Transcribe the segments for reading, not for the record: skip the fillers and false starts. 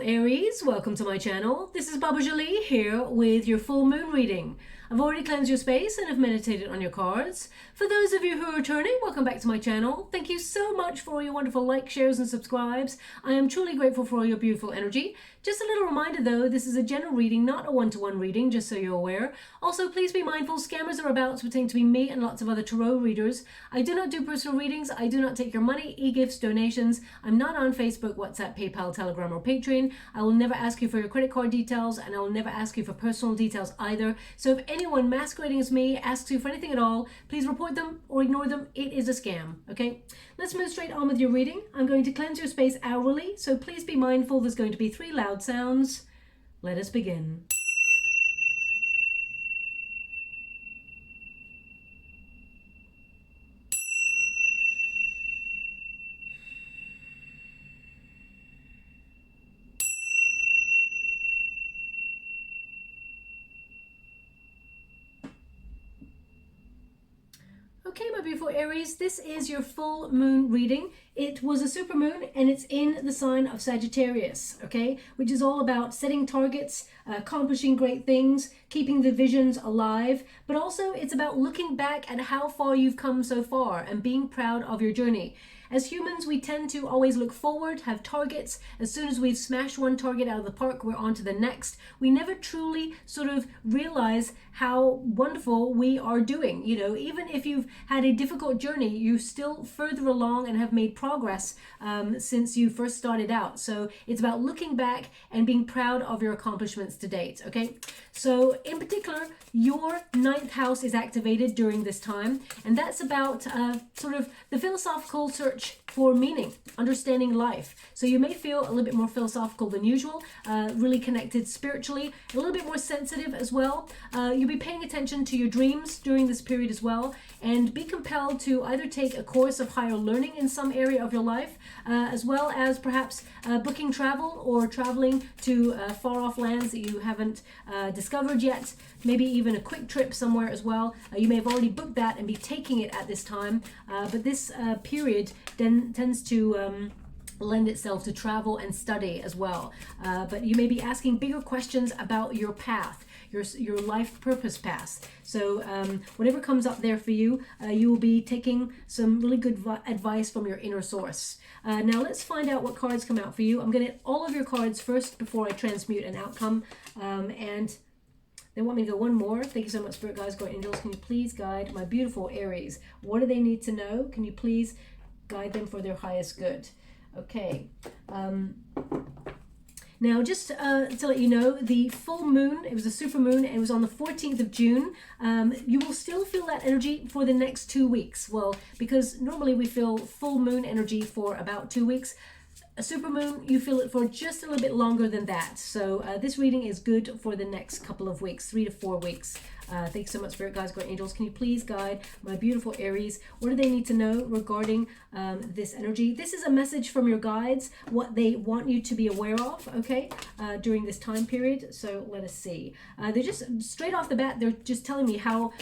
Aries, welcome to my channel. This is Baba Jolie here with your full moon reading. I've already cleansed your space and have meditated on your cards. For those of you who are returning, welcome back to my channel. Thank you so much for all your wonderful likes, shares and subscribes. I am truly grateful for all your beautiful energy. Just a little reminder though, this is a general reading, not a one-to-one reading, just so you're aware. Also, please be mindful, scammers are about to pretend to be me and lots of other tarot readers. I do not do personal readings. I do not take your money, e-gifts, donations. I'm not on Facebook, WhatsApp, PayPal, Telegram or Patreon. I will never ask you for your credit card details and I will never ask you for personal details either. So if anyone masquerading as me asks you for anything at all, please report them or ignore them. It is a scam, okay? Let's move straight on with your reading. I'm going to cleanse your space hourly, so please be mindful. There's going to be 3 loud sounds. Let us begin. Okay, my beautiful Aries, this is your full moon reading. It was a super moon and it's in the sign of Sagittarius, okay, which is all about setting targets, accomplishing great things, keeping the visions alive, but also it's about looking back at how far you've come so far and being proud of your journey. As humans, we tend to always look forward, have targets. As soon as we've smashed one target out of the park, we're on to the next. We never truly sort of realize how wonderful we are doing. You know, even if you've had a difficult journey, you're still further along and have made progress since you first started out. So it's about looking back and being proud of your accomplishments to date, okay? So in particular, your 9th house is activated during this time, and that's about sort of the philosophical search for meaning, understanding life. So you may feel a little bit more philosophical than usual, really connected spiritually, a little bit more sensitive as well. You'll be paying attention to your dreams during this period as well, and be compelled to either take a course of higher learning in some area of your life, as well as perhaps booking travel or traveling to far off lands that you haven't discovered yet, maybe even a quick trip somewhere as well. You may have already booked that and be taking it at this time, but this period then tends to lend itself to travel and study as well. But you may be asking bigger questions about your path, your life purpose path. So whatever comes up there for you, you will be taking some really good advice from your inner source. Now let's find out what cards come out for you. I'm going to get all of your cards first before I transmute an outcome. And they want me to go one more. Thank you so much, Spirit Guides, Guardian Angels. Can you please guide my beautiful Aries? What do they need to know? Can you please guide them for their highest good? Okay. Now, just to let you know, the full moon, it was a super moon, and it was on the 14th of June. You will still feel that energy for the next 2 weeks. Well, because normally we feel full moon energy for about 2 weeks. A super moon, you feel it for just a little bit longer than that. So this reading is good for the next couple of weeks, 3 to 4 weeks. Thanks so much, Spirit Guides, Guardian Angels. Can you please guide my beautiful Aries? What do they need to know regarding this energy? This is a message from your guides, what they want you to be aware of, okay, during this time period. So let us see. They're just, straight off the bat, they're just telling me how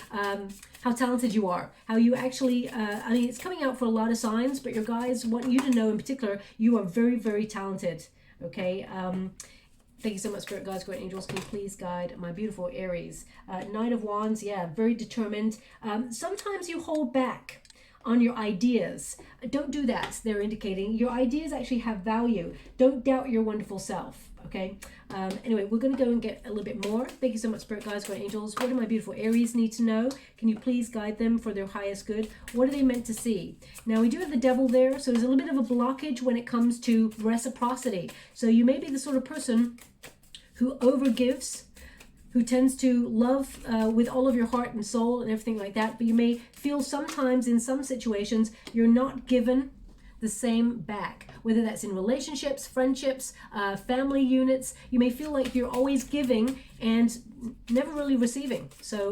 talented you are, how you actually, I mean, it's coming out for a lot of signs, but your guides want you to know in particular, you are very, very talented, okay? Thank you so much, Spirit Guides, Guardian Angels. Can you please guide my beautiful Aries? Knight of Wands, yeah, very determined. Sometimes you hold back on your ideas. Don't do that, they're indicating. Your ideas actually have value. Don't doubt your wonderful self, okay? Anyway, we're going to go and get a little bit more. Thank you so much, Spirit Guides, Guardian Angels. What do my beautiful Aries need to know? Can you please guide them for their highest good? What are they meant to see? Now, we do have the devil there, so there's a little bit of a blockage when it comes to reciprocity. So you may be the sort of person who overgives, who tends to love with all of your heart and soul and everything like that, but you may feel sometimes in some situations you're not given the same back, whether that's in relationships, friendships, family units. You may feel like you're always giving and never really receiving. So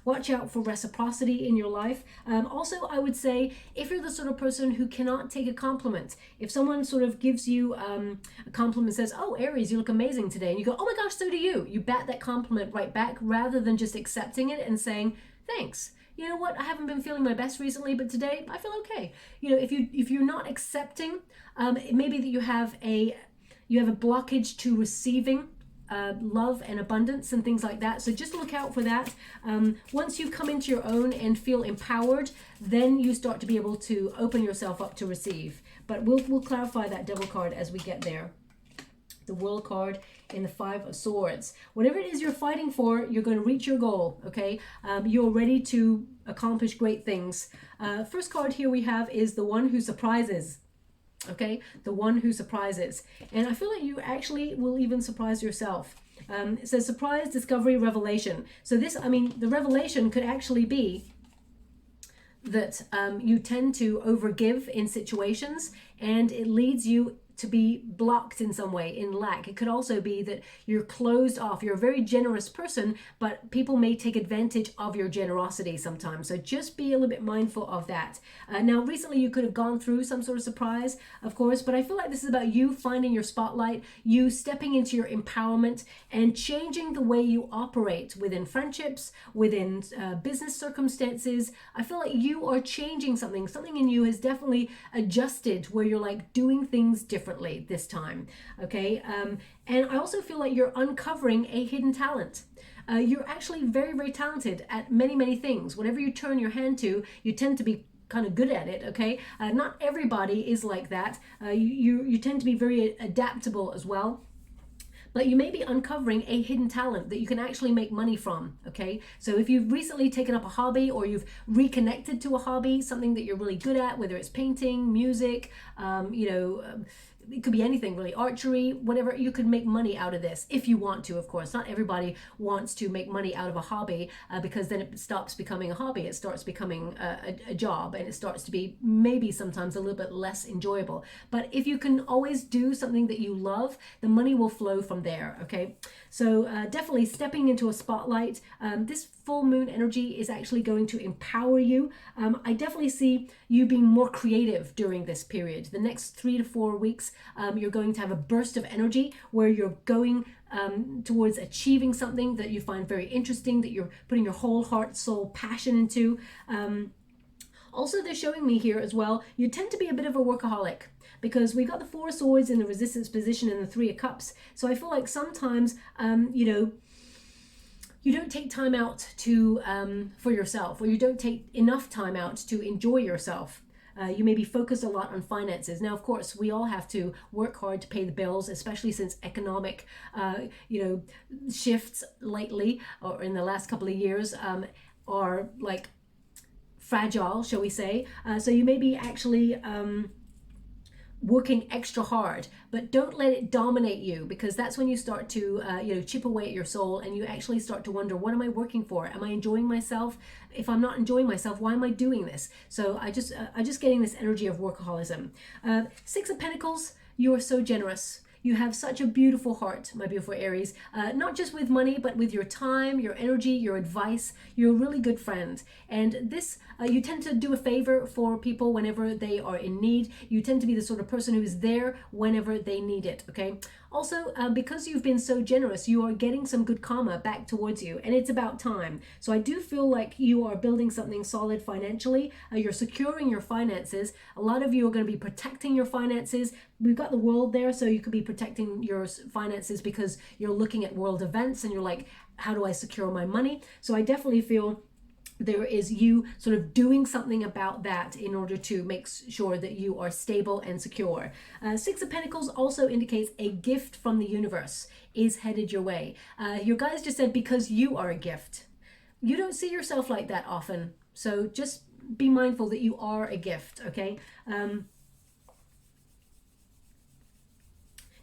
watch out for reciprocity in your life. Also, I would say, if you're the sort of person who cannot take a compliment, if someone sort of gives you a compliment, says, oh, Aries, you look amazing today, and you go, oh my gosh, so do you. You bat that compliment right back rather than just accepting it and saying, thanks. You know what, I haven't been feeling my best recently, but today I feel okay. You know, if you're not accepting, it may be that you have a you have a blockage to receiving love and abundance and things like that. So just look out for that. Once you come into your own and feel empowered, then you start to be able to open yourself up to receive. But we'll clarify that Devil card as we get there. The World card in the Five of Swords. Whatever it is you're fighting for, you're going to reach your goal, okay? You're ready to accomplish great things. First card here we have is the one who surprises. Okay, the one who surprises. And I feel like you actually will even surprise yourself. It says surprise, discovery, revelation. So this, I mean, the revelation could actually be that you tend to overgive in situations, and it leads you to be blocked in some way, in lack. It could also be that you're closed off. You're a very generous person, but people may take advantage of your generosity sometimes. So just be a little bit mindful of that. Now, recently you could have gone through some sort of surprise, of course, but I feel like this is about you finding your spotlight, you stepping into your empowerment and changing the way you operate within friendships, within business circumstances. I feel like you are changing something. Something in you has definitely adjusted where you're like doing things differently this time, okay? And I also feel like you're uncovering a hidden talent. You're actually very, very talented at many, many things. Whatever you turn your hand to, you tend to be kind of good at it, okay? Not everybody is like that. You tend to be very adaptable as well. But you may be uncovering a hidden talent that you can actually make money from, okay? So if you've recently taken up a hobby, or you've reconnected to a hobby, something that you're really good at, whether it's painting, music, it could be anything really, archery, whatever, you could make money out of this if you want to, of course. Not everybody wants to make money out of a hobby because then it stops becoming a hobby. It starts becoming a job, and it starts to be maybe sometimes a little bit less enjoyable. But if you can always do something that you love, the money will flow from there, okay? So definitely stepping into a spotlight. This full moon energy is actually going to empower you. I definitely see you being more creative during this period. The next 3 to 4 weeks, you're going to have a burst of energy where you're going towards achieving something that you find very interesting, that you're putting your whole heart, soul, passion into. Also, they're showing me here as well, you tend to be a bit of a workaholic, because we got the Four of Swords in the resistance position and the Three of Cups. So I feel like sometimes, you don't take time out to for yourself, or you don't take enough time out to enjoy yourself. You may be focused a lot on finances. Now, of course, we all have to work hard to pay the bills, especially since economic, shifts lately, or in the last couple of years, are like fragile, shall we say. So you may be actually working extra hard, but don't let it dominate you, because that's when you start to chip away at your soul, and you actually start to wonder, what am I working for? Am I enjoying myself? If I'm not enjoying myself, why am I doing this? So I just getting this energy of workaholism. Six of Pentacles, you are so generous. You have such a beautiful heart, my beautiful Aries, not just with money, but with your time, your energy, your advice. You're a really good friend. And this, you tend to do a favor for people whenever they are in need. You tend to be the sort of person who is there whenever they need it, okay? Also, because you've been so generous, you are getting some good karma back towards you, and it's about time. So I do feel like you are building something solid financially. You're securing your finances. A lot of you are going to be protecting your finances. We've got the world there, so you could be protecting your finances because you're looking at world events and you're like, how do I secure my money? So I definitely feel there is you sort of doing something about that in order to make sure that you are stable and secure. Six of Pentacles also indicates a gift from the universe is headed your way. Your guys just said, because you are a gift. You don't see yourself like that often. So just be mindful that you are a gift, okay?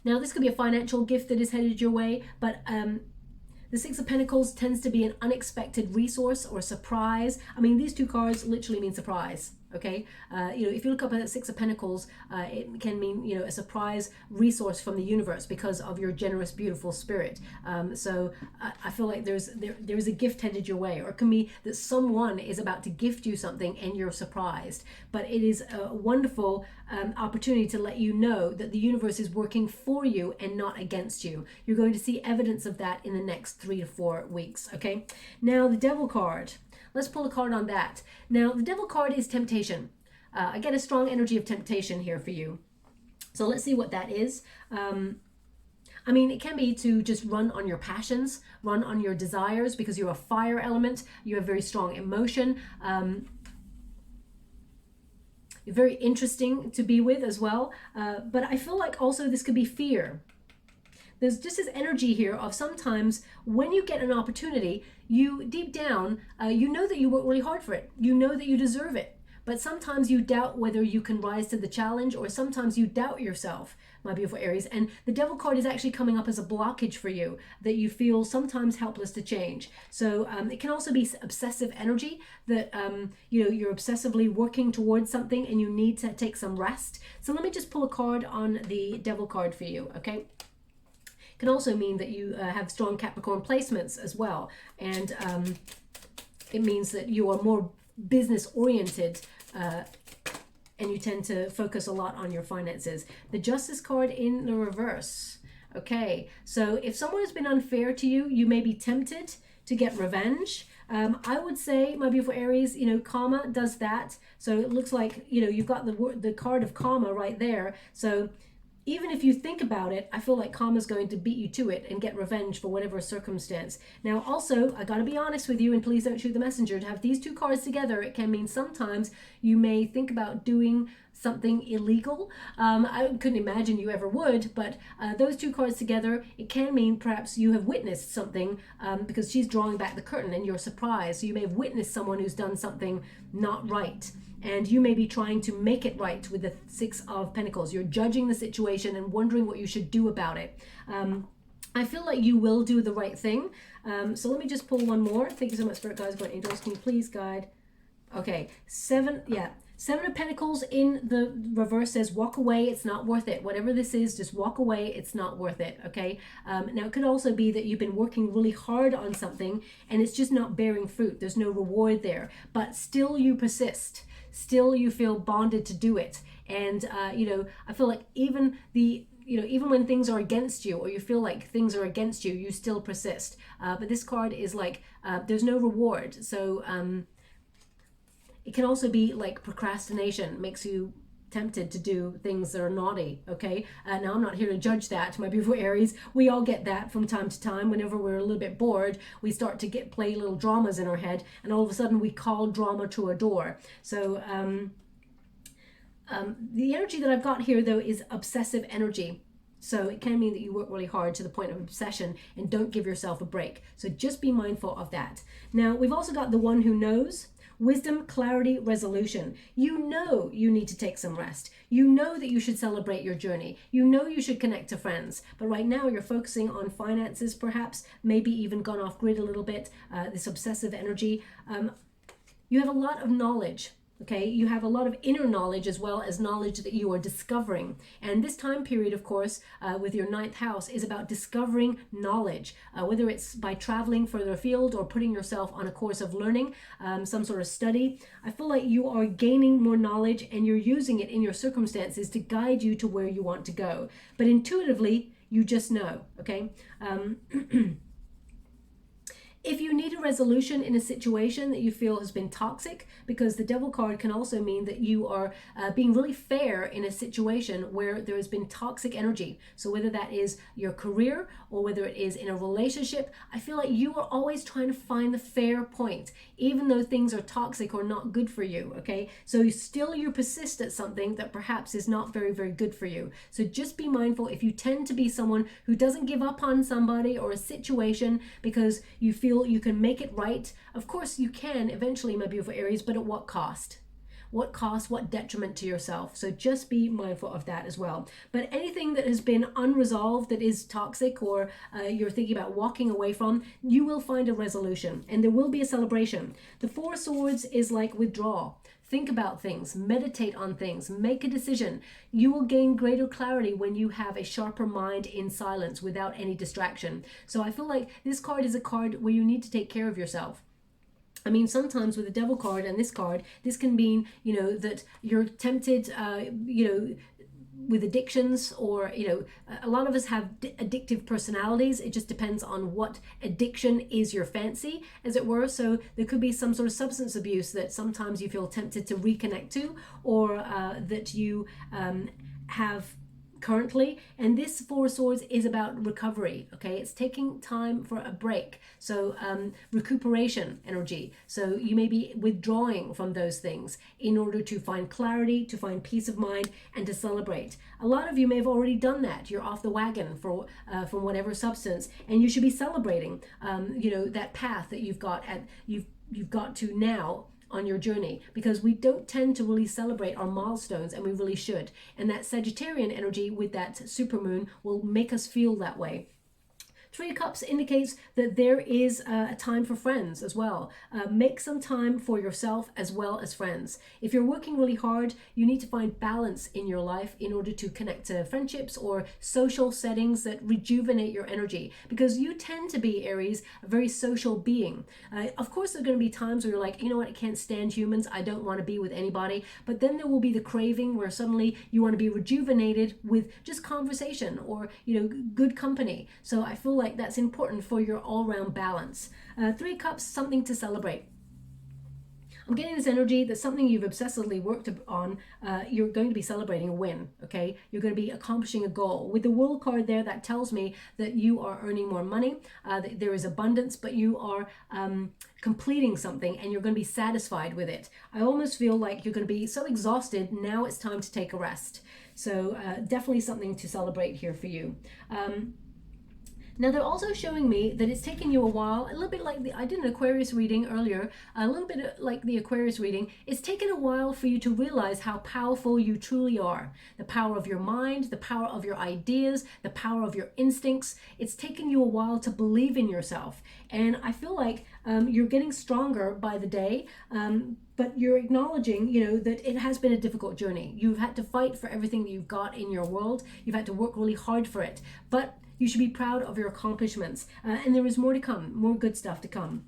Now, this could be a financial gift that is headed your way, but the Six of Pentacles tends to be an unexpected resource or surprise. I mean, these two cards literally mean surprise, okay? If you look up at Six of Pentacles, it can mean, a surprise resource from the universe because of your generous, beautiful spirit. So I feel like there's a gift headed your way, or it can be that someone is about to gift you something and you're surprised. But it is a wonderful opportunity to let you know that the universe is working for you and not against you. You're going to see evidence of that in the next 3 to 4 weeks, okay? Now, the Devil card. Let's pull a card on that. Now, the Devil card is temptation. I get a strong energy of temptation here for you. So let's see what that is. I mean, it can be to just run on your passions, run on your desires, because you're a fire element. You have very strong emotion. You're very interesting to be with as well. But I feel like also this could be fear. There's just this energy here of sometimes when you get an opportunity, you deep down, you know that you work really hard for it. You know that you deserve it. But sometimes you doubt whether you can rise to the challenge, or sometimes you doubt yourself, my beautiful Aries. And the Devil card is actually coming up as a blockage for you that you feel sometimes helpless to change. So it can also be obsessive energy that, you know, you're obsessively working towards something and you need to take some rest. So let me just pull a card on the Devil card for you, okay? Can also mean that you have strong Capricorn placements as well. And it means that you are more business oriented and you tend to focus a lot on your finances. The Justice card in the reverse. Okay, so if someone has been unfair to you, you may be tempted to get revenge. I would say, my beautiful Aries, you know, karma does that. So it looks like, you know, you've got the card of karma right there. So even if you think about it, I feel like karma's going to beat you to it and get revenge for whatever circumstance. Now, also, I gotta be honest with you, and please don't shoot the messenger. To have these two cards together, it can mean sometimes you may think about doing something illegal. I couldn't imagine you ever would, but those two cards together, it can mean perhaps you have witnessed something because she's drawing back the curtain and you're surprised. So you may have witnessed someone who's done something not right. And you may be trying to make it right with the Six of Pentacles. You're judging the situation and wondering what you should do about it. I feel like you will do the right thing. So let me just pull one more. Thank you so much, Spirit Guides, God, Angels. Can you please guide? Okay, Seven of Pentacles in the reverse says, walk away, it's not worth it. Whatever this is, just walk away, it's not worth it, okay? Now, it could also be that you've been working really hard on something and it's just not bearing fruit. There's no reward there, but still you persist. Still you feel bonded to do it. And, you know, I feel like even even when things are against you, or you feel like things are against you, you still persist. But this card is like, there's no reward. So, it can also be like procrastination, makes you tempted to do things that are naughty, okay? Now, I'm not here to judge that, my beautiful Aries. We all get that from time to time. Whenever we're a little bit bored, we start to play little dramas in our head, and all of a sudden we call drama to our door. So the energy that I've got here, though, is obsessive energy. So it can mean that you work really hard to the point of obsession and don't give yourself a break. So just be mindful of that. Now, we've also got the One Who Knows. Wisdom, clarity, resolution. You know you need to take some rest. You know that you should celebrate your journey. You know you should connect to friends. But right now you're focusing on finances, perhaps, maybe even gone off grid a little bit, this obsessive energy. You have a lot of knowledge. Okay, you have a lot of inner knowledge as well as knowledge that you are discovering. And this time period, of course, with your 9th house is about discovering knowledge, whether it's by traveling further afield or putting yourself on a course of learning, some sort of study. I feel like you are gaining more knowledge and you're using it in your circumstances to guide you to where you want to go. But intuitively, you just know, okay? If you need a resolution in a situation that you feel has been toxic, because the Devil card can also mean that you are being really fair in a situation where there has been toxic energy. So whether that is your career or whether it is in a relationship, I feel like you are always trying to find the fair point, even though things are toxic or not good for you, okay? So you persist at something that perhaps is not very, very good for you. So just be mindful if you tend to be someone who doesn't give up on somebody or a situation because you feel you can make it right. Of course you can eventually, my beautiful Aries, but at what cost? What cost, what detriment to yourself? So just be mindful of that as well. But anything that has been unresolved, that is toxic, or you're thinking about walking away from, you will find a resolution and there will be a celebration. The Four of Swords is like withdrawal. Think about things, meditate on things, make a decision. You will gain greater clarity when you have a sharper mind in silence without any distraction. So I feel like this card is a card where you need to take care of yourself. I mean, sometimes with the Devil card and this card, this can mean, that you're tempted, with addictions, or a lot of us have addictive personalities. It just depends on what addiction is your fancy, as it were. So there could be some sort of substance abuse that sometimes you feel tempted to reconnect to, or that you have currently, and this Four of Swords is about recovery. Okay, it's taking time for a break, so recuperation energy. So you may be withdrawing from those things in order to find clarity, to find peace of mind, and to celebrate. A lot of you may have already done that. You're off the wagon for from whatever substance, and you should be celebrating you know, that path that you've got to now on your journey, because we don't tend to really celebrate our milestones, and we really should. And that Sagittarian energy with that supermoon will make us feel that way. Three of Cups indicates that there is a time for friends as well. Make some time for yourself as well as friends. If you're working really hard, you need to find balance in your life in order to connect to friendships or social settings that rejuvenate your energy, because you tend to be, Aries, a very social being. Of course, there are going to be times where you're like, you know what, I can't stand humans, I don't want to be with anybody. But then there will be the craving where suddenly you want to be rejuvenated with just conversation or, you know, good company. So I feel like that's important for your all-round balance. Three of Cups, something to celebrate. I'm getting this energy that something you've obsessively worked on, you're going to be celebrating a win, okay? You're going to be accomplishing a goal. With the World card there, that tells me that you are earning more money, that there is abundance, but you are completing something and you're going to be satisfied with it. I almost feel like you're going to be so exhausted, now it's time to take a rest. So definitely something to celebrate here for you. Now they're also showing me that it's taken you a while, a little bit like I did an Aquarius reading earlier, a little bit like the Aquarius reading. It's taken a while for you to realize how powerful you truly are. The power of your mind, the power of your ideas, the power of your instincts. It's taken you a while to believe in yourself. And I feel like you're getting stronger by the day. But you're acknowledging, you know, that it has been a difficult journey. You've had to fight for everything that you've got in your world. You've had to work really hard for it. But you should be proud of your accomplishments. And there is more to come, more good stuff to come.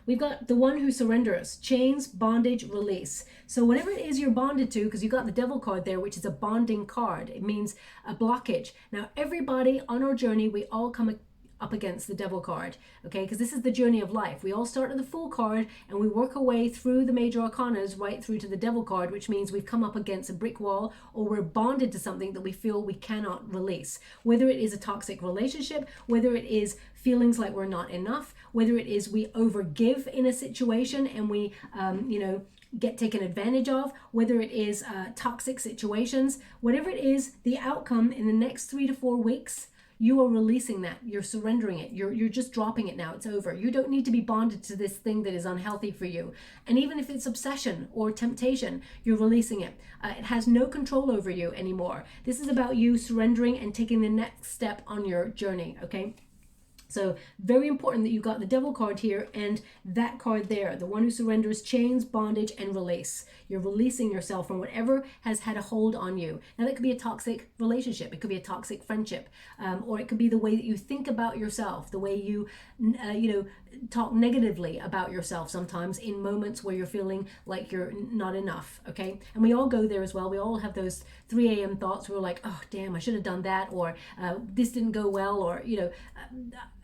We've got the one who surrenders, chains, bondage, release. So whatever it is you're bonded to, because you've got the Devil card there, which is a bonding card. It means a blockage. Now, everybody on our journey, we all come up against the Devil card, okay, because this is the journey of life. We all start at the Fool card and we work our way through the major arcanas right through to the Devil card, which means we've come up against a brick wall, or we're bonded to something that we feel we cannot release, whether it is a toxic relationship, whether it is feelings like we're not enough, whether it is we overgive in a situation and we you know, get taken advantage of, whether it is toxic situations, whatever it is, the outcome in the next 3 to 4 weeks, you are releasing that. You're surrendering it. You're just dropping it now. It's over. You don't need to be bonded to this thing that is unhealthy for you. And even if it's obsession or temptation, you're releasing it. It has no control over you anymore. This is about you surrendering and taking the next step on your journey, okay? So very important that you got the Devil card here and that card there, the one who surrenders, chains, bondage, and release. You're releasing yourself from whatever has had a hold on you. Now that could be a toxic relationship, it could be a toxic friendship, or it could be the way that you think about yourself, the way you, you know, talk negatively about yourself sometimes in moments where you're feeling like you're not enough, okay? And we all go there as well. We all have those 3 a.m. thoughts where we're like, oh, damn, I should have done that, or this didn't go well, or, you know,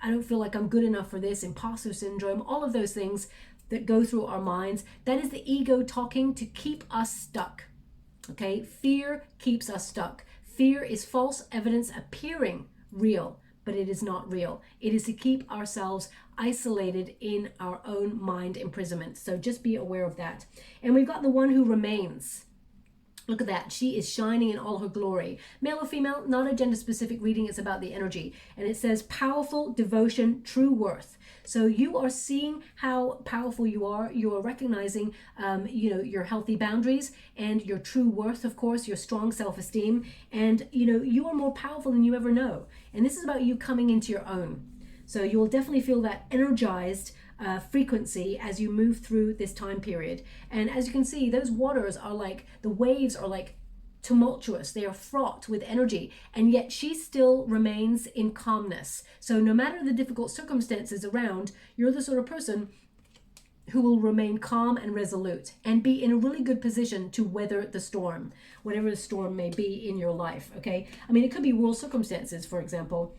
I don't feel like I'm good enough for this, imposter syndrome, all of those things that go through our minds. That is the ego talking to keep us stuck, okay? Fear keeps us stuck. Fear is false evidence appearing real, but it is not real. It is to keep ourselves isolated in our own mind imprisonment. So just be aware of that. And we've got the one who remains. Look at that. She is shining in all her glory. Male or female, not a gender specific reading. It's about the energy. And it says powerful, devotion, true worth. So you are seeing how powerful you are. You are recognizing, you know, your healthy boundaries and your true worth, of course, your strong self-esteem. And, you know, you are more powerful than you ever know. And this is about you coming into your own. So you will definitely feel that energized frequency as you move through this time period. And as you can see, those waters are like, the waves are like tumultuous. They are fraught with energy, and yet she still remains in calmness. So no matter the difficult circumstances around, you're the sort of person who will remain calm and resolute and be in a really good position to weather the storm, whatever the storm may be in your life, okay? I mean, it could be world circumstances, for example,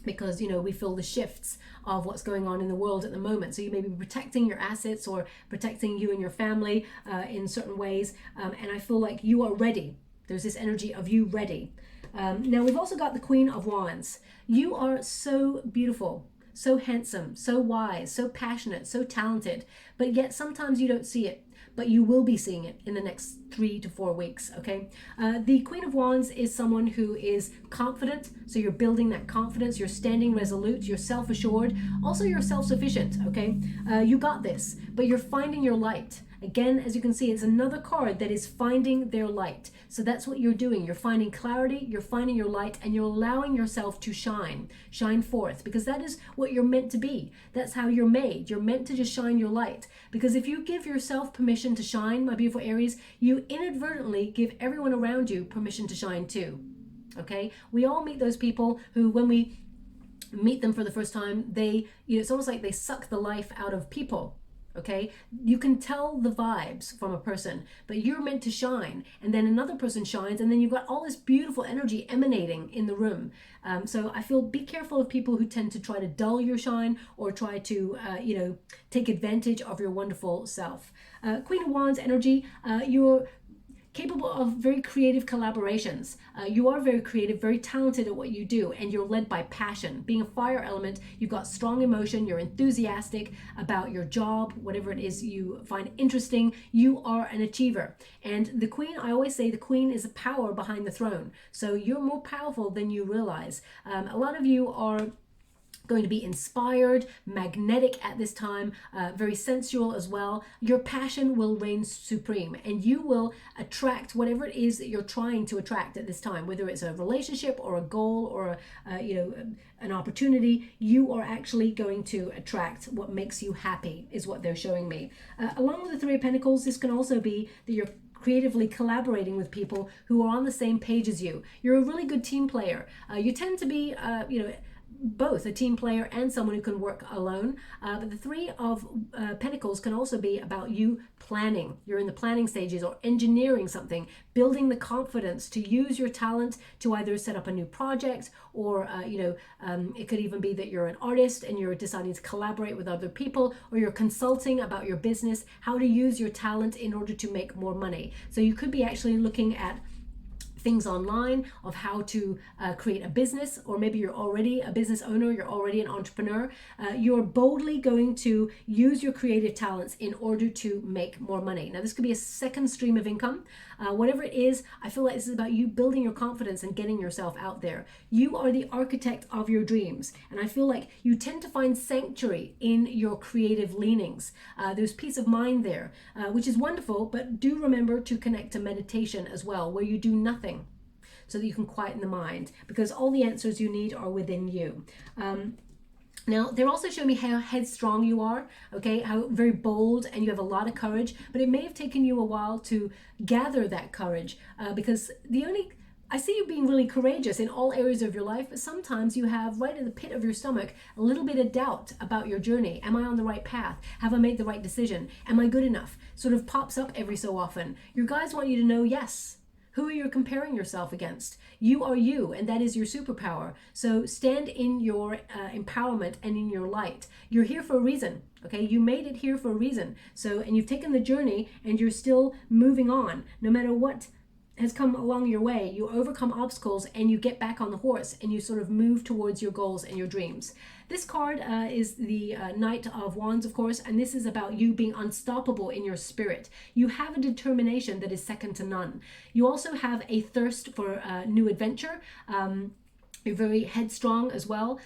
because, you know, we feel the shifts of what's going on in the world at the moment. So you may be protecting your assets or protecting you and your family in certain ways. And I feel like you are ready There's this energy of you ready. Now we've also got the Queen of Wands. You are so beautiful, so handsome, so wise, so passionate, so talented, but yet sometimes you don't see it, but you will be seeing it in the next 3 to 4 weeks, okay? The Queen of Wands is someone who is confident, so you're building that confidence, you're standing resolute, you're self-assured, also you're self-sufficient, okay? You got this, but you're finding your light. Again, as you can see, it's another card that is finding their light. So that's what you're doing. You're finding clarity, you're finding your light, and you're allowing yourself to shine forth, because that is what you're meant to be. That's how you're made. You're meant to just shine your light. Because if you give yourself permission to shine, my beautiful Aries, you inadvertently give everyone around you permission to shine too. Okay? We all meet those people who, when we meet them for the first time, it's almost like they suck the life out of people. Okay, you can tell the vibes from a person, but you're meant to shine, and then another person shines, and then you've got all this beautiful energy emanating in the room. So I feel, be careful of people who tend to try to dull your shine or try to take advantage of your wonderful self. Queen of Wands energy, you're capable of very creative collaborations. You are very creative, very talented at what you do, and you're led by passion. Being a fire element, you've got strong emotion, you're enthusiastic about your job, whatever it is you find interesting. You are an achiever. And the Queen, I always say the Queen is the power behind the throne. So you're more powerful than you realize. A lot of you are going to be inspired, magnetic at this time, very sensual as well. Your passion will reign supreme, and you will attract whatever it is that you're trying to attract at this time, whether it's a relationship or a goal or an opportunity. You are actually going to attract what makes you happy, is what they're showing me. Along with the Three of Pentacles, this can also be that you're creatively collaborating with people who are on the same page as you. You're a really good team player. You tend to be, both a team player and someone who can work alone. But the Three of Pentacles can also be about you planning. You're in the planning stages or engineering something, building the confidence to use your talent to either set up a new project or, it could even be that you're an artist and you're deciding to collaborate with other people, or you're consulting about your business, how to use your talent in order to make more money. So you could be actually looking at things online of how to create a business, or maybe you're already a business owner, you're already an entrepreneur. You're boldly going to use your creative talents in order to make more money. Now this could be a second stream of income. Whatever it is, I feel like this is about you building your confidence and getting yourself out there. You are the architect of your dreams, and I feel like you tend to find sanctuary in your creative leanings. There's peace of mind there, which is wonderful, but do remember to connect to meditation as well, where you do nothing, so that you can quieten the mind, because all the answers you need are within you. Now, they're also showing me how headstrong you are, okay, how very bold, and you have a lot of courage, but it may have taken you a while to gather that courage, because I see you being really courageous in all areas of your life, but sometimes you have right in the pit of your stomach a little bit of doubt about your journey. Am I on the right path? Have I made the right decision? Am I good enough? Sort of pops up every so often. Your guides want you to know, yes. Who are you comparing yourself against? You are you, and that is your superpower. So stand in your empowerment and in your light. You're here for a reason, okay? You made it here for a reason. So, and you've taken the journey, and you're still moving on. No matter what has come along your way, you overcome obstacles, and you get back on the horse, and you sort of move towards your goals and your dreams. This card is the Knight of Wands, of course, and this is about you being unstoppable in your spirit. You have a determination that is second to none. You also have a thirst for new adventure. You're very headstrong as well.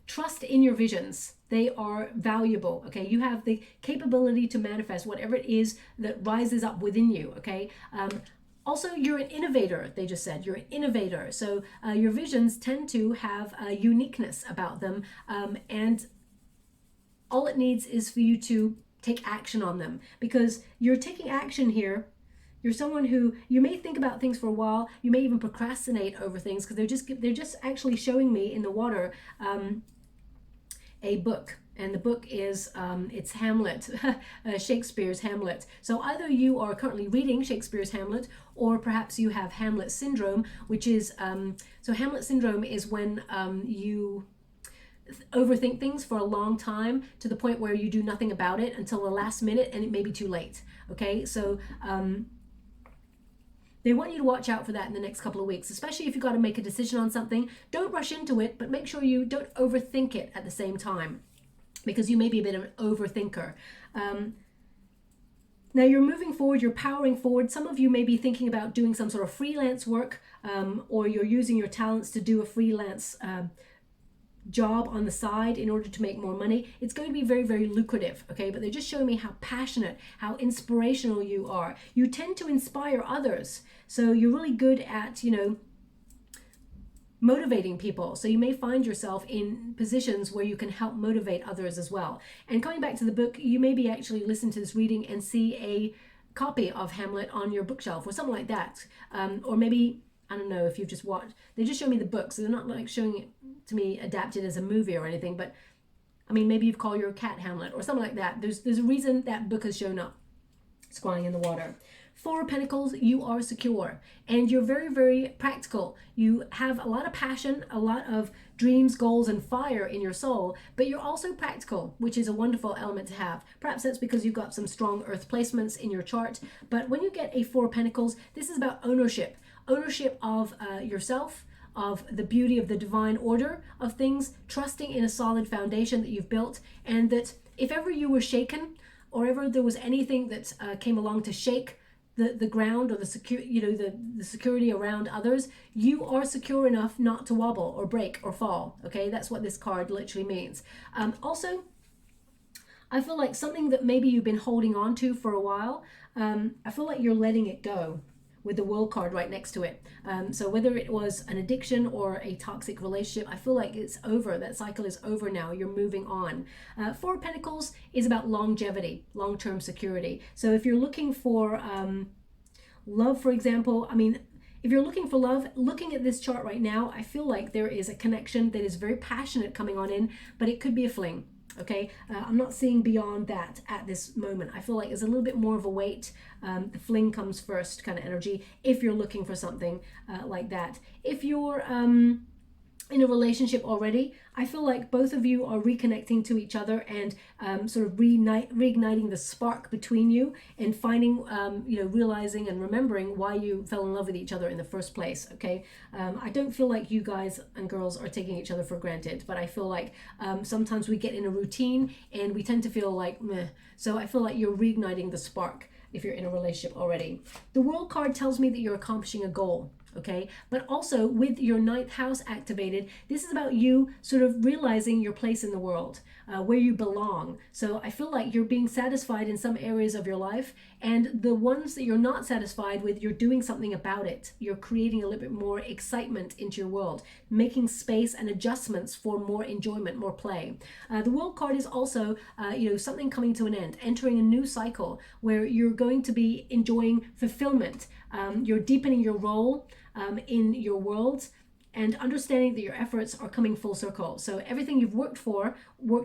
Trust in your visions. They are valuable, okay? You have the capability to manifest whatever it is that rises up within you, okay? Also, you're an innovator, they just said. You're an innovator. So your visions tend to have a uniqueness about them. And all it needs is for you to take action on them. Because you're taking action here. You're someone who, you may think about things for a while. You may even procrastinate over things, because they're just actually showing me in the water a book. And the book is, it's Hamlet, Shakespeare's Hamlet. So either you are currently reading Shakespeare's Hamlet, or perhaps you have Hamlet syndrome, which is, so Hamlet syndrome is when you overthink things for a long time to the point where you do nothing about it until the last minute, and it may be too late. Okay, so They want you to watch out for that in the next couple of weeks, especially if you've got to make a decision on something. Don't rush into it, but make sure you don't overthink it at the same time, because you may be a bit of an overthinker. Now you're moving forward, you're powering forward. Some of you may be thinking about doing some sort of freelance work, or you're using your talents to do a freelance job on the side in order to make more money. It's going to be very, very lucrative, okay? But they're just showing me how passionate, how inspirational you are. You tend to inspire others. So you're really good at, you know, motivating people. So you may find yourself in positions where you can help motivate others as well. And coming back to the book, you maybe actually listen to this reading and see a copy of Hamlet on your bookshelf or something like that. Or maybe, I don't know if you've just watched, they just show me the book, so they're not like showing it to me adapted as a movie or anything, but I mean, maybe you've called your cat Hamlet or something like that. There's a reason that book has shown up. Squatting in the water. Four of Pentacles, you are secure and you're very, very practical. You have a lot of passion, a lot of dreams, goals, and fire in your soul, but you're also practical, which is a wonderful element to have. Perhaps that's because you've got some strong earth placements in your chart, but when you get a Four of Pentacles, this is about ownership. Ownership of yourself, of the beauty of the divine order of things, trusting in a solid foundation that you've built, and that if ever you were shaken, or ever there was anything that came along to shake the ground or the security around others, you are secure enough not to wobble or break or fall. Okay, that's what this card literally means. Also, I feel like something that maybe you've been holding on to for a while, I feel like you're letting it go, with the World card right next to it. So whether it was an addiction or a toxic relationship, I feel like it's over. That cycle is over now. You're moving on. Four of Pentacles is about longevity, long-term security. So if you're looking for love, for example, I mean, if you're looking for love, looking at this chart right now, I feel like there is a connection that is very passionate coming on in, but it could be a fling. Okay, I'm not seeing beyond that at this moment. I feel like there's a little bit more of a wait. The fling comes first kind of energy if you're looking for something like that. If you're in a relationship already, I feel like both of you are reconnecting to each other and sort of reigniting the spark between you and finding, you know, realizing and remembering why you fell in love with each other in the first place, okay? I don't feel like you guys and girls are taking each other for granted, but I feel like sometimes we get in a routine and we tend to feel like meh. So I feel like you're reigniting the spark if you're in a relationship already. The World card tells me that you're accomplishing a goal. Okay, but also with your 9th house activated, this is about you sort of realizing your place in the world, where you belong. So I feel like you're being satisfied in some areas of your life, and the ones that you're not satisfied with, you're doing something about it. You're creating a little bit more excitement into your world, making space and adjustments for more enjoyment, more play. The World card is also, you know, something coming to an end, entering a new cycle where you're going to be enjoying fulfillment. You're deepening your role in your world and understanding that your efforts are coming full circle. So everything you've worked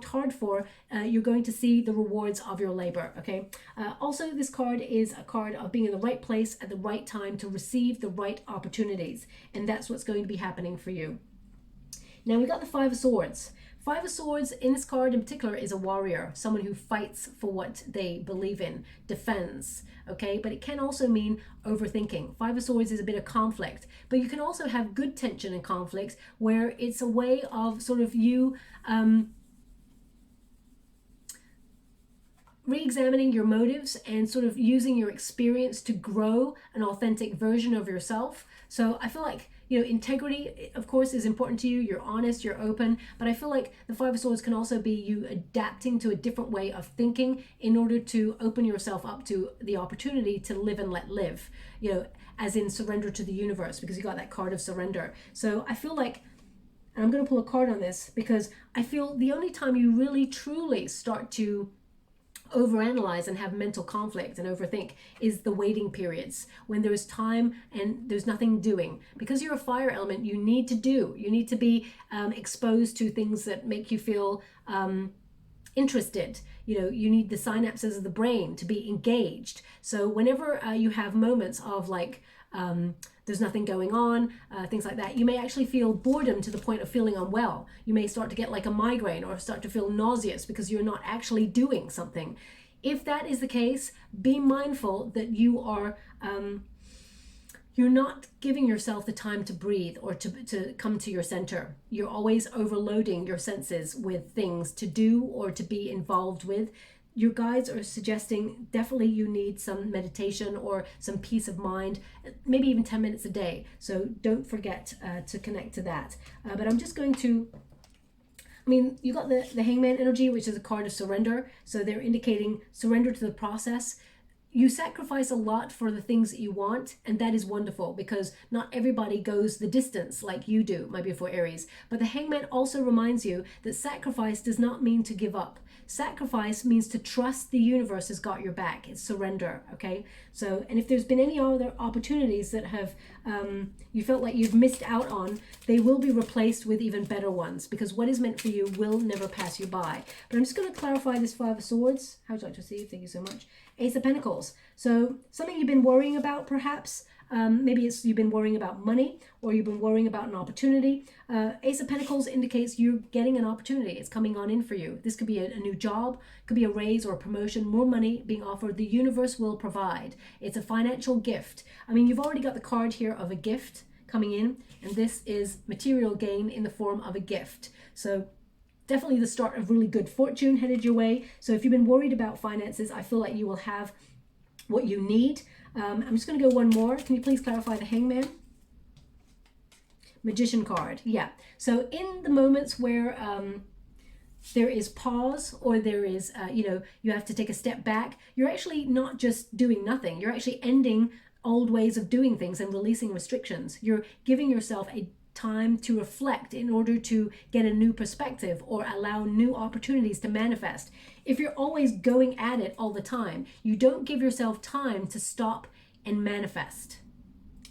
hard for, you're going to see the rewards of your labor, okay? Also, this card is a card of being in the right place at the right time to receive the right opportunities. And that's what's going to be happening for you. Now we got the Five of Swords. Five of Swords in this card in particular is a warrior, someone who fights for what they believe in, defends, okay? But it can also mean overthinking. Five of Swords is a bit of conflict, but you can also have good tension and conflicts where it's a way of sort of you re-examining your motives and sort of using your experience to grow an authentic version of yourself. So I feel like, you know, integrity, of course, is important to you. You're honest, you're open, but I feel like the Five of Swords can also be you adapting to a different way of thinking in order to open yourself up to the opportunity to live and let live, you know, as in surrender to the universe, because you got that card of surrender. So I feel like, and I'm going to pull a card on this because I feel the only time you really truly start to overanalyze and have mental conflict and overthink is the waiting periods when there's time and there's nothing doing. Because you're a fire element, you need to do, you need to be exposed to things that make you feel interested. You know, you need the synapses of the brain to be engaged. So whenever you have moments of like there's nothing going on, things like that, you may actually feel boredom to the point of feeling unwell. You may start to get like a migraine or start to feel nauseous because you're not actually doing something. If that is the case, be mindful that you are you're not giving yourself the time to breathe or to come to your center. You're always overloading your senses with things to do or to be involved with. Your guides are suggesting definitely you need some meditation or some peace of mind, maybe even 10 minutes a day. So don't forget to connect to that. But I'm just going to, I mean, you got the Hangman energy, which is a card of surrender. So they're indicating surrender to the process. You sacrifice a lot for the things that you want, and that is wonderful because not everybody goes the distance like you do, my beautiful Aries. But the Hangman also reminds you that sacrifice does not mean to give up. Sacrifice means to trust the universe has got your back. It's surrender, okay? So, and if there's been any other opportunities that have you felt like you've missed out on, they will be replaced with even better ones because what is meant for you will never pass you by. But I'm just going to clarify this Five of Swords. How would you like to receive? Thank you so much. Ace of Pentacles. So something you've been worrying about, perhaps. Maybe it's you've been worrying about money or you've been worrying about an opportunity. Ace of Pentacles indicates you're getting an opportunity. It's coming on in for you. This could be a new job, could be a raise or a promotion, more money being offered. The universe will provide. It's a financial gift. I mean, you've already got the card here of a gift coming in, and this is material gain in the form of a gift. So definitely the start of really good fortune headed your way. So if you've been worried about finances, I feel like you will have what you need. I'm just going to go one more. Can you please clarify the Hangman? Magician card. Yeah. So in the moments where there is pause or there is, you have to take a step back, you're actually not just doing nothing. You're actually ending old ways of doing things and releasing restrictions. You're giving yourself a time to reflect in order to get a new perspective or allow new opportunities to manifest. If you're always going at it all the time, you don't give yourself time to stop and manifest.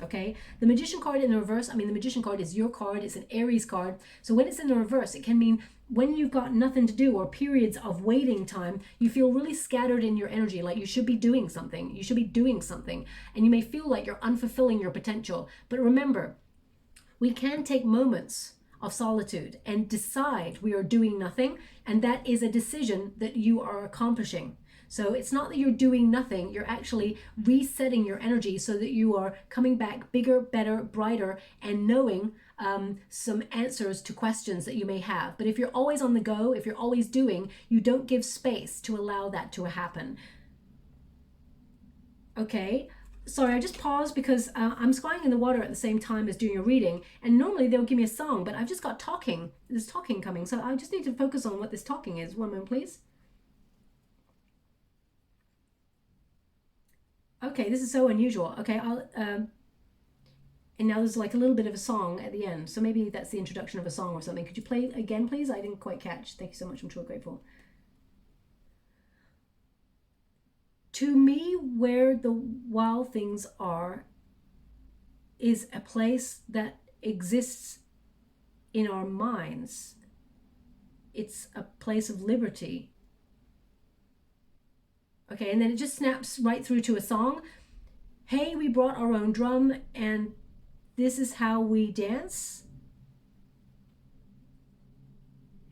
Okay, the Magician card in the reverse, I mean, the Magician card is your card, it's an Aries card. So when it's in the reverse, it can mean when you've got nothing to do or periods of waiting time, you feel really scattered in your energy, like you should be doing something. You should be doing something. And you may feel like you're unfulfilling your potential. But remember, we can take moments of solitude and decide we are doing nothing. And that is a decision that you are accomplishing. So it's not that you're doing nothing, you're actually resetting your energy so that you are coming back bigger, better, brighter, and knowing some answers to questions that you may have. But if you're always on the go, if you're always doing, you don't give space to allow that to happen. Okay, sorry, I just paused because I'm scrying in the water at the same time as doing a reading, and normally they'll give me a song, but I've just got talking. There's talking coming, so I just need to focus on what this talking is. One moment, please. Okay, this is so unusual. Okay, I'll and now there's like a little bit of a song at the end, so maybe that's the introduction of a song or something. Could you play it again, please? I didn't quite catch. Thank you so much. I'm truly grateful. To me, where the wild things are is a place that exists in our minds. It's a place of liberty. Okay, and then it just snaps right through to a song. Hey, we brought our own drum, and this is how we dance.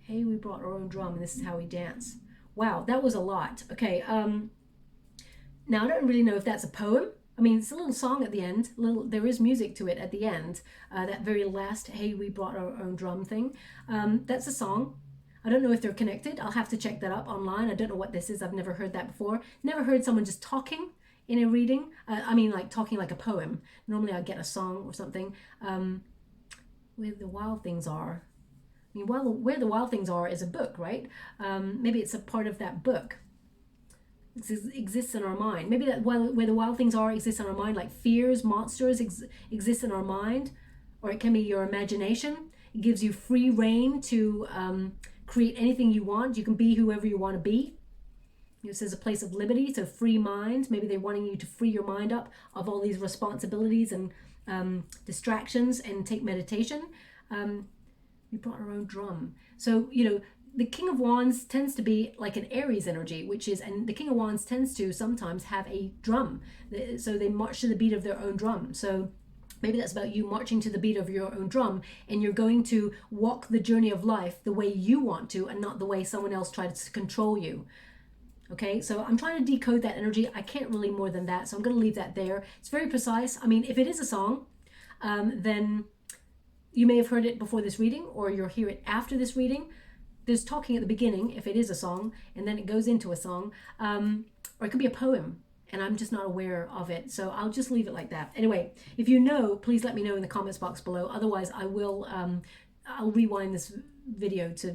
Hey, we brought our own drum, and this is how we dance. Wow, that was a lot. Okay, now I don't really know if that's a poem. I mean, it's a little song at the end. There is music to it at the end. That very last, hey, we brought our own drum thing. That's a song. I don't know if they're connected. I'll have to check that up online. I don't know what this is. I've never heard that before. Never heard someone just talking in a reading. I mean, like talking like a poem. Normally I get a song or something. Where the wild things are. I mean, where the wild things are is a book, right? Maybe it's a part of that book. It exists in our mind. Maybe that where the wild things are exists in our mind, like fears, monsters exist in our mind. Or it can be your imagination. It gives you free reign to create anything you want. You can be whoever you want to be. This is a place of liberty, so free mind. Maybe they're wanting you to free your mind up of all these responsibilities and distractions and take meditation. We brought our own drum. So, the King of Wands tends to be like an Aries energy, and the King of Wands tends to sometimes have a drum. So they march to the beat of their own drum. So maybe that's about you marching to the beat of your own drum, and you're going to walk the journey of life the way you want to and not the way someone else tries to control you. Okay, so I'm trying to decode that energy. I can't really more than that, so I'm going to leave that there. It's very precise. I mean, if it is a song, then you may have heard it before this reading, or you'll hear it after this reading. There's talking at the beginning, if it is a song, and then it goes into a song, or it could be a poem, and I'm just not aware of it, so I'll just leave it like that. Anyway, if you know, please let me know in the comments box below. Otherwise, I will, I'll rewind this video to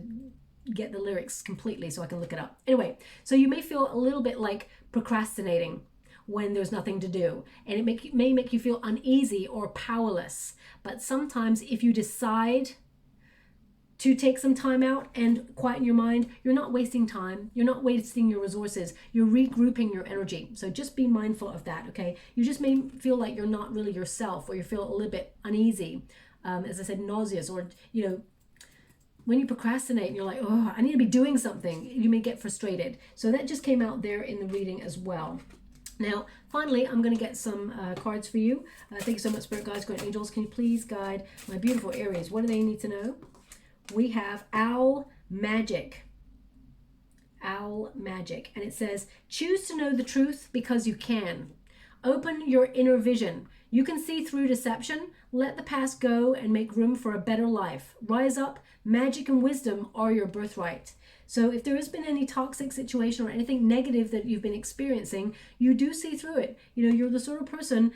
get the lyrics completely so I can look it up. Anyway, so you may feel a little bit like procrastinating when there's nothing to do, and it may make you feel uneasy or powerless. But sometimes if you decide to take some time out and quieten your mind, you're not wasting time, you're not wasting your resources, you're regrouping your energy. So just be mindful of that, okay? You just may feel like you're not really yourself, or you feel a little bit uneasy, as I said, nauseous, or, you know, when you procrastinate and you're like, oh, I need to be doing something, you may get frustrated. So that just came out there in the reading as well. Now, finally, I'm going to get some cards for you. Thank you so much, Spirit Guides, Great Angels. Can you please guide my beautiful Aries? What do they need to know? We have Owl Magic. Owl Magic. And it says, choose to know the truth because you can. Open your inner vision. You can see through deception. Let the past go and make room for a better life. Rise up. Magic and wisdom are your birthright. So if there has been any toxic situation or anything negative that you've been experiencing, you do see through it. You know, you're the sort of person,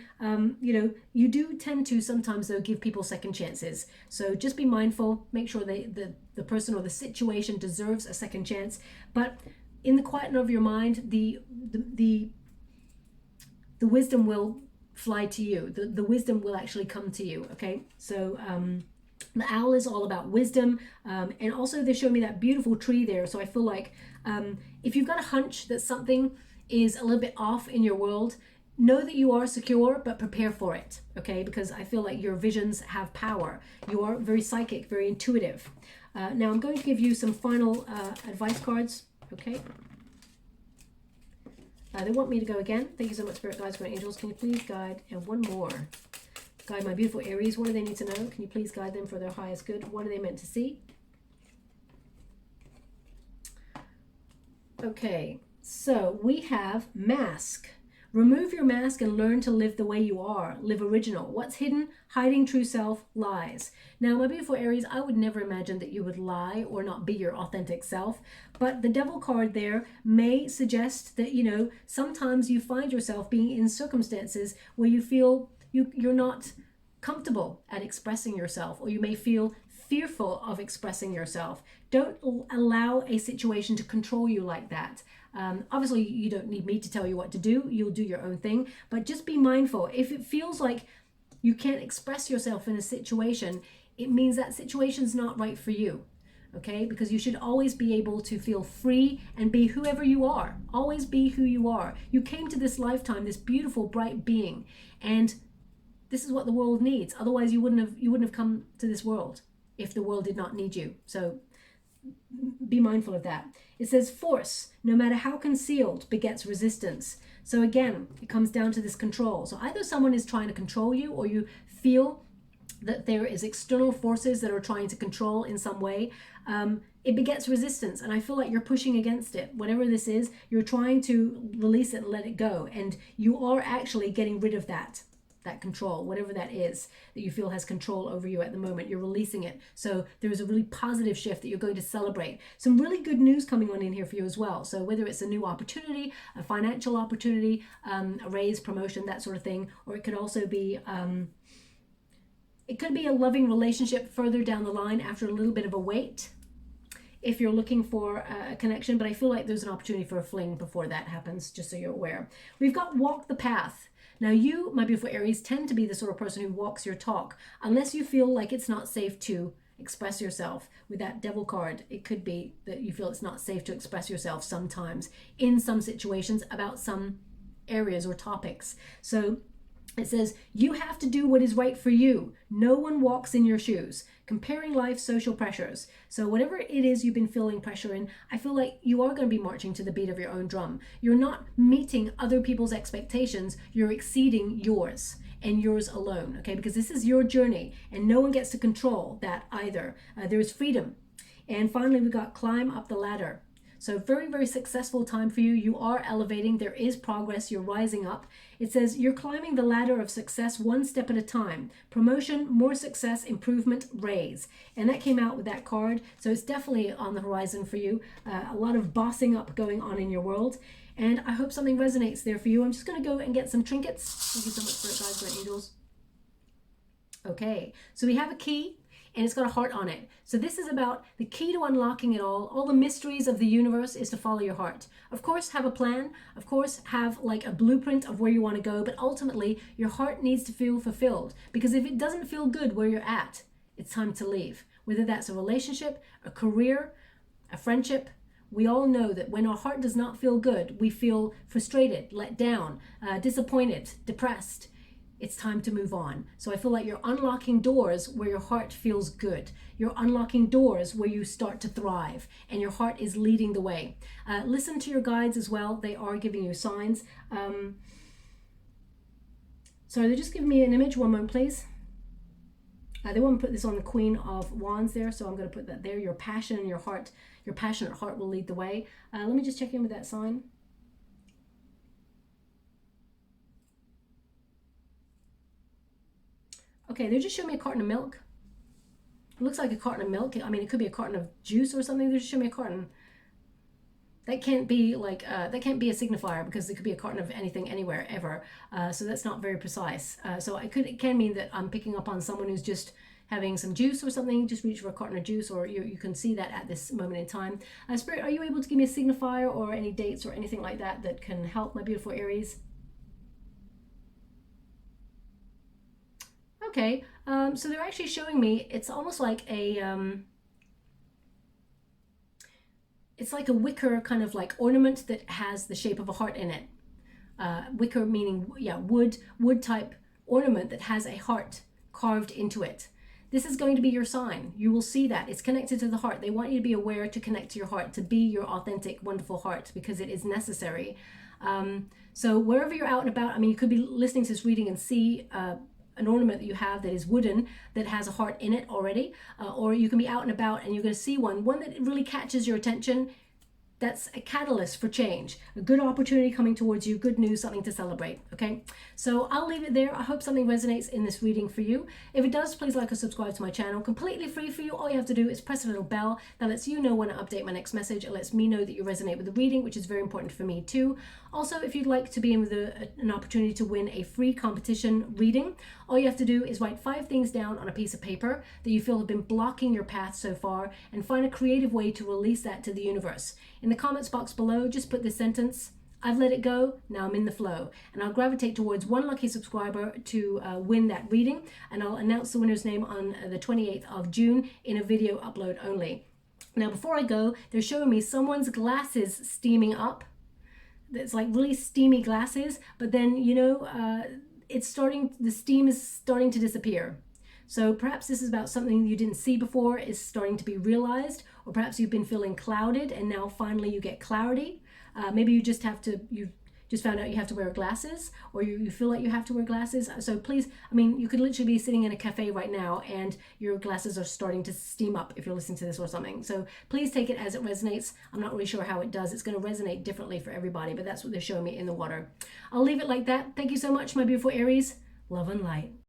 you know, you do tend to sometimes, though, give people second chances. So just be mindful. Make sure the person or the situation deserves a second chance. But in the quietness of your mind, the wisdom will fly to you. The wisdom will actually come to you, okay? So the owl is all about wisdom, and also they show me that beautiful tree there. So I feel like if you've got a hunch that something is a little bit off in your world, know that you are secure, but prepare for it, okay? Because I feel like your visions have power. You are very psychic, very intuitive. Now I'm going to give you some final advice cards, okay? They want me to go again. Thank you so much, Spirit Guides, Great Angels. Can you please guide, and one more. Guide my beautiful Aries. What do they need to know? Can you please guide them for their highest good? What are they meant to see? Okay, so we have mask. Remove your mask and learn to live the way you are. Live original. What's hidden? Hiding true self, lies. Now, my beautiful Aries, I would never imagine that you would lie or not be your authentic self. But the Devil card there may suggest that, you know, sometimes you find yourself being in circumstances where you feel you're not comfortable at expressing yourself, or you may feel fearful of expressing yourself. Don't allow a situation to control you like that. Obviously, you don't need me to tell you what to do. You'll do your own thing, but just be mindful. If it feels like you can't express yourself in a situation, it means that situation's not right for you. Okay, because you should always be able to feel free and be whoever you are. Always be who you are. You came to this lifetime, this beautiful, bright being, and this is what the world needs. Otherwise, you wouldn't have come to this world if the world did not need you. So be mindful of that. It says force, no matter how concealed, begets resistance. So again, it comes down to this control. So either someone is trying to control you, or you feel that there is external forces that are trying to control in some way. It begets resistance, and I feel like you're pushing against it. Whatever this is, you're trying to release it and let it go, and you are actually getting rid of that control, whatever that is that you feel has control over you at the moment. You're releasing it. So there is a really positive shift that you're going to celebrate. Some really good news coming on in here for you as well. So whether it's a new opportunity, a financial opportunity, a raise, promotion, that sort of thing, or it could also be it could be a loving relationship further down the line after a little bit of a wait, if you're looking for a connection. But I feel like there's an opportunity for a fling before that happens, just so you're aware. We've got walk the path. Now you, my beautiful Aries, tend to be the sort of person who walks your talk, unless you feel like it's not safe to express yourself. With that Devil card, it could be that you feel it's not safe to express yourself sometimes in some situations about some areas or topics. So it says, you have to do what is right for you. No one walks in your shoes. Comparing life, social pressures. So whatever it is you've been feeling pressure in, I feel like you are going to be marching to the beat of your own drum. You're not meeting other people's expectations. You're exceeding yours, and yours alone, okay? Because this is your journey, and no one gets to control that either. There is freedom. And finally, we got climb up the ladder. So very, very successful time for you. You are elevating. There is progress. You're rising up. It says you're climbing the ladder of success one step at a time. Promotion, more success, improvement, raise. And that came out with that card. So it's definitely on the horizon for you. A lot of bossing up going on in your world. And I hope something resonates there for you. I'm just going to go and get some trinkets. Thank you so much for it, guys, great angels. Okay, so we have a key. And it's got a heart on it. So this is about the key to unlocking it all the mysteries of the universe is to follow your heart. Of course, have a plan. Of course, have like a blueprint of where you want to go. But ultimately, your heart needs to feel fulfilled. Because if it doesn't feel good where you're at, it's time to leave. Whether that's a relationship, a career, a friendship. We all know that when our heart does not feel good, we feel frustrated, let down, disappointed, depressed. It's time to move on. So I feel like you're unlocking doors where your heart feels good. You're unlocking doors where you start to thrive and your heart is leading the way. Listen to your guides as well. They are giving you signs. Sorry, they're just giving me an image. One moment, please. They want to put this on the Queen of Wands there. So I'm going to put that there. Your passion and your heart, your passionate heart will lead the way. Let me just check in with that sign. Okay, they're just showing me a carton of milk. It looks like a carton of milk. I mean, it could be a carton of juice or something. They're just showing me a carton. That can't be like, that can't be a signifier because it could be a carton of anything, anywhere, ever. So that's not very precise. So it can mean that I'm picking up on someone who's just having some juice or something, just reach for a carton of juice, or you can see that at this moment in time. Spirit, are you able to give me a signifier or any dates or anything like that that can help my beautiful Aries? Okay, so they're actually showing me, it's almost like a, it's like a wicker kind of like ornament that has the shape of a heart in it. Wicker meaning, yeah, wood type ornament that has a heart carved into it. This is going to be your sign. You will see that. It's connected to the heart. They want you to be aware to connect to your heart, to be your authentic, wonderful heart, because it is necessary. So wherever you're out and about, I mean, you could be listening to this reading and see an ornament that you have that is wooden that has a heart in it already, or you can be out and about and you're going to see one that really catches your attention. That's a catalyst for change, a good opportunity coming towards you, good news, something to celebrate. Okay, so I'll leave it there. I hope something resonates in this reading for you. If it does, please like or subscribe to my channel. Completely free for you. All you have to do is press a little bell that lets you know when I update my next message. It lets me know that you resonate with the reading, which is very important for me too. Also, if you'd like to be in with an opportunity to win a free competition reading, all you have to do is write 5 things down on a piece of paper that you feel have been blocking your path so far and find a creative way to release that to the universe. In the comments box below, just put this sentence: I've let it go, now I'm in the flow. And I'll gravitate towards one lucky subscriber to win that reading, and I'll announce the winner's name on the 28th of June in a video upload only. Now, before I go, they're showing me someone's glasses steaming up. It's like really steamy glasses, but then, you know, the steam is starting to disappear. So perhaps this is about something you didn't see before is starting to be realized, or perhaps you've been feeling clouded and now finally you get clarity. Maybe you just found out you have to wear glasses, or you feel like you have to wear glasses. So please, I mean, you could literally be sitting in a cafe right now and your glasses are starting to steam up if you're listening to this or something. So please take it as it resonates. I'm not really sure how it does. It's going to resonate differently for everybody, but that's what they're showing me in the water. I'll leave it like that. Thank you so much, my beautiful Aries. Love and light.